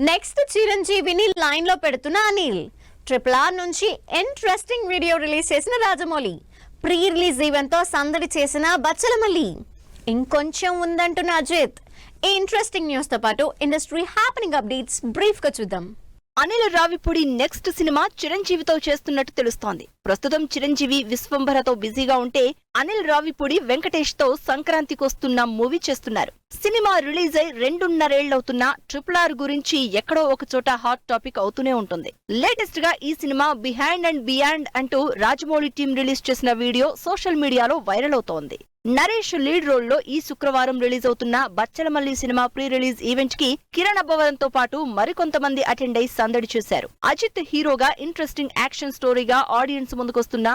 Next చిరంజీవిని line లో పెడుతున్న అనిల్. RRR నుంచి ఇంట్రెస్టింగ్ వీడియో రిలీజ్ చేసిన రాజమౌళి. ప్రీ రిలీజ్ ఈవెంట్ తో సందడి చేసిన బచ్చలమల్లి. ఇంకొంచెం ఉందంటున్న అజిత్. ఈ ఇంట్రెస్టింగ్ న్యూస్ తో పాటు ఇండస్ట్రీ హ్యాపెనింగ్ అప్డేట్స్ బ్రీఫ్ గా చూద్దాం. అనిల్ రావిపూడి నెక్స్ట్ సినిమా చిరంజీవితో చేస్తున్నట్టు తెలుస్తోంది. ప్రస్తుతం చిరంజీవి విశ్వంభరతో బిజీగా ఉంటే అనిల్ రావిపూడి వెంకటేష్ తో సంక్రాంతికొస్తున్న మూవీ చేస్తున్నారు. సినిమా రిలీజ్ అయి 2.5 ఏళ్లవుతున్నా RRR గురించి ఎక్కడో ఒక చోట హాట్ టాపిక్ అవుతూనే ఉంటుంది. లేటెస్ట్ గా ఈ సినిమా బిహైండ్ అండ్ బియాండ్ అంటూ రాజమౌళి టీం రిలీజ్ చేసిన వీడియో సోషల్ మీడియాలో వైరల్ అవుతోంది. నరేష్ లీడ్ రోల్ లో ఈ శుక్రవారం రిలీజ్ అవుతున్న Bachhala Malli cinema pre release event కి కిరణ్ అబ్బవరం తో పాటు మరికొంతమంది అటెండ్ అయి సందడి చేశారు. అజిత్ హీరోగా ఇంట్రెస్టింగ్ యాక్షన్ స్టోరీగా ఆడియన్స్ ముందుకొస్తున్న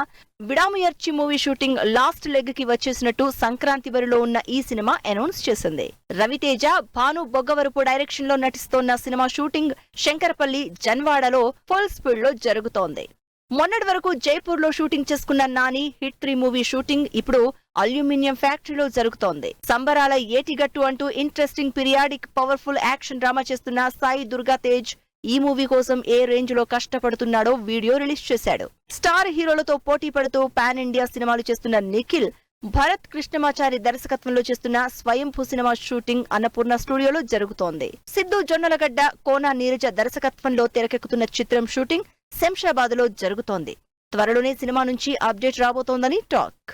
Vidaamuyarchi movie shooting last leg కి వచ్చేసినట్టు సంక్రాంతి బరిలో ఉన్న ఈ సినిమా అనౌన్స్ చేసింది. రవితేజ, భాను బొగ్గవరపు డైరెక్షన్ లో నటిస్తోన్న సినిమా షూటింగ్ శంకరపల్లి, జన్వాడలో ఫుల్ స్పీడ్ లో జరుగుతోంది. మొన్నటి వరకు జైపూర్ లో షూటింగ్ చేసుకున్న నాని హిట్ 3 మూవీ షూటింగ్ ఇప్పుడు అల్యూమినియం ఫ్యాక్టరీలో జరుగుతోంది. సంబరాల ఏటిగట్టు అంటూ interesting periodic powerful action drama చేస్తున్న సాయి దుర్గా తేజ్ ఈ మూవీ కోసం ఏ రేంజ్ లో కష్టపడుతున్నాడో వీడియో రిలీజ్ చేశాడు. స్టార్ హీరోలతో పోటీ పడుతూ పాన్ ఇండియా సినిమాలు చేస్తున్న నిఖిల్, భరత్ కృష్ణమాచారి దర్శకత్వంలో చేస్తున్న స్వయంభూ సినిమా షూటింగ్ అన్నపూర్ణ స్టూడియోలో జరుగుతోంది. సిద్ధు జొన్నలగడ్డ, కోన నీరజ దర్శకత్వంలో తెరకెక్కుతున్న చిత్రం షూటింగ్ శంషాబాద్ లో జరుగుతోంది. త్వరలోనే సినిమా నుంచి అప్డేట్ రాబోతోందని టాక్.